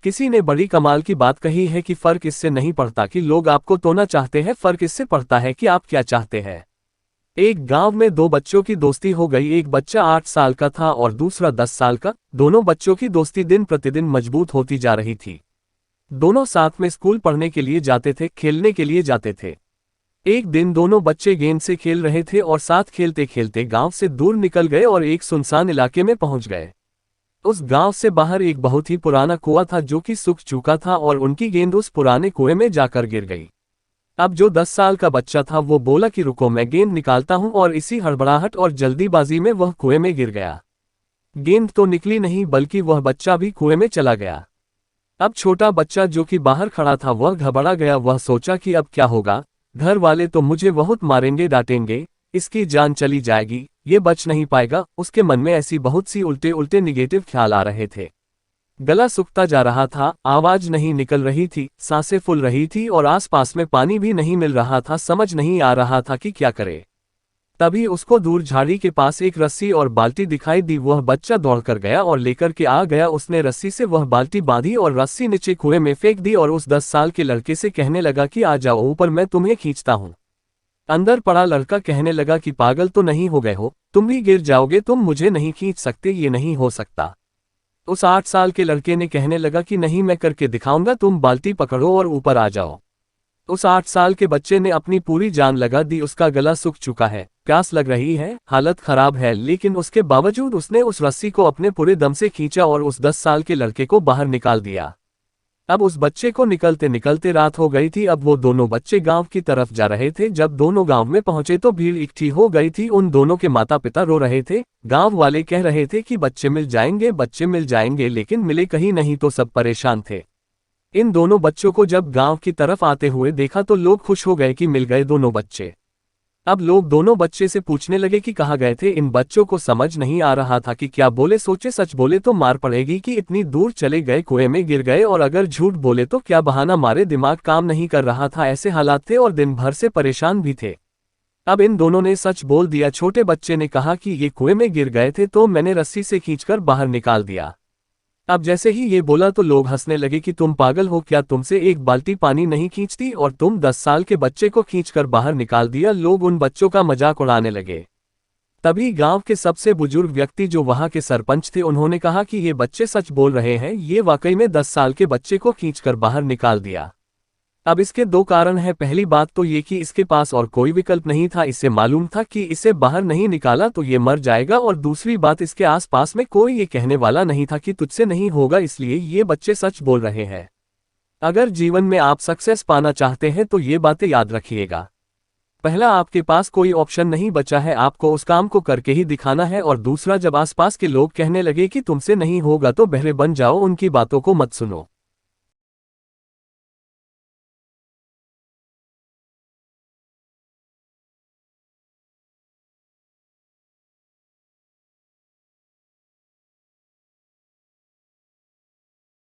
किसी ने बड़ी कमाल की बात कही है कि फर्क इससे नहीं पड़ता कि लोग आपको तोड़ना चाहते हैं, फर्क इससे पड़ता है कि आप क्या चाहते हैं। एक गांव में दो बच्चों की दोस्ती हो गई। एक बच्चा 8 साल का था और दूसरा 10 साल का। दोनों बच्चों की दोस्ती दिन प्रतिदिन मजबूत होती जा रही थी। दोनों साथ में स्कूल पढ़ने के लिए जाते थे, खेलने के लिए जाते थे। एक दिन दोनों बच्चे गेंद से खेल रहे थे और साथ खेलते खेलते गांव से दूर निकल गए और एक सुनसान इलाके में पहुंच गए। उस गांव से बाहर एक बहुत ही पुराना कुआं था जो कि सूख चुका था और उनकी गेंद उस पुराने कुएं में जाकर गिर गई। अब जो 10 साल का बच्चा था वो बोला कि रुको, मैं गेंद निकालता हूं, और इसी हड़बड़ाहट और जल्दीबाजी में वह कुएं में गिर गया। गेंद तो निकली नहीं बल्कि वह बच्चा भी कुएं में चला गया। अब छोटा बच्चा जो कि बाहर खड़ा था वह घबरा गया। वह सोचा कि अब क्या होगा, घर वाले तो मुझे बहुत मारेंगे डांटेंगे, इसकी जान चली जाएगी, ये बच नहीं पाएगा। उसके मन में ऐसी बहुत सी उल्टे उल्टे निगेटिव ख्याल आ रहे थे। गला सूखता जा रहा था, आवाज नहीं निकल रही थी, सांसें फूल रही थी और आसपास में पानी भी नहीं मिल रहा था। समझ नहीं आ रहा था कि क्या करे। तभी उसको दूर झाड़ी के पास एक रस्सी और बाल्टी दिखाई दी। वह बच्चा दौड़कर गया और लेकर के आ गया। उसने रस्सी से वह बाल्टी बांधी और रस्सी नीचे कुएं में फेंक दी और उस 10 साल के लड़के से कहने लगा कि आ जाओ ऊपर, मैं तुम्हें खींचता हूं। अंदर पड़ा लड़का कहने लगा कि पागल तो नहीं हो गए हो, तुम भी गिर जाओगे, तुम मुझे नहीं खींच सकते, ये नहीं हो सकता। उस 8 साल के लड़के ने कहने लगा कि नहीं, मैं करके दिखाऊंगा, तुम बाल्टी पकड़ो और ऊपर आ जाओ। उस 8 साल के बच्चे ने अपनी पूरी जान लगा दी। उसका गला सूख चुका है, प्यास लग रही है, हालत खराब है, लेकिन उसके बावजूद उसने उस रस्सी को अपने पूरे दम से खींचा और उस 10 साल के लड़के को बाहर निकाल दिया। अब उस बच्चे को निकलते निकलते रात हो गई थी। अब वो दोनों बच्चे गांव की तरफ जा रहे थे। जब दोनों गांव में पहुंचे तो भीड़ इकट्ठी हो गई थी। उन दोनों के माता पिता रो रहे थे। गांव वाले कह रहे थे कि बच्चे मिल जाएंगे, बच्चे मिल जाएंगे, लेकिन मिले कहीं नहीं। तो सब परेशान थे। इन दोनों बच्चों को जब गांव की तरफ आते हुए देखा तो लोग खुश हो गए कि मिल गए दोनों बच्चे। अब लोग दोनों बच्चे से पूछने लगे कि कहाँ गए थे। इन बच्चों को समझ नहीं आ रहा था कि क्या बोले, सोचे सच बोले तो मार पड़ेगी कि इतनी दूर चले गए, कुएं में गिर गए, और अगर झूठ बोले तो क्या बहाना मारे। दिमाग काम नहीं कर रहा था, ऐसे हालात थे और दिन भर से परेशान भी थे। अब इन दोनों ने सच बोल दिया। छोटे बच्चे ने कहा कि ये कुएं में गिर गए थे तो मैंने रस्सी से खींचकर बाहर निकाल दिया। अब जैसे ही ये बोला तो लोग हंसने लगे कि तुम पागल हो क्या, तुमसे एक बाल्टी पानी नहीं खींचती और तुम 10 साल के बच्चे को खींचकर बाहर निकाल दिया। लोग उन बच्चों का मजाक उड़ाने लगे। तभी गांव के सबसे बुजुर्ग व्यक्ति जो वहां के सरपंच थे, उन्होंने कहा कि ये बच्चे सच बोल रहे हैं, ये वाकई में 10 साल के बच्चे को खींचकर बाहर निकाल दिया। अब इसके दो कारण हैं। पहली बात तो ये कि इसके पास और कोई विकल्प नहीं था, इसे मालूम था कि इसे बाहर नहीं निकाला तो ये मर जाएगा, और दूसरी बात इसके आसपास में कोई ये कहने वाला नहीं था कि तुझसे नहीं होगा, इसलिए ये बच्चे सच बोल रहे हैं। अगर जीवन में आप सक्सेस पाना चाहते हैं तो ये बातें याद रखिएगा। पहला, आपके पास कोई ऑप्शन नहीं बचा है, आपको उस काम को करके ही दिखाना है। और दूसरा, जब आसपास के लोग कहने लगे कि तुमसे नहीं होगा तो बहरे बन जाओ, उनकी बातों को मत सुनो।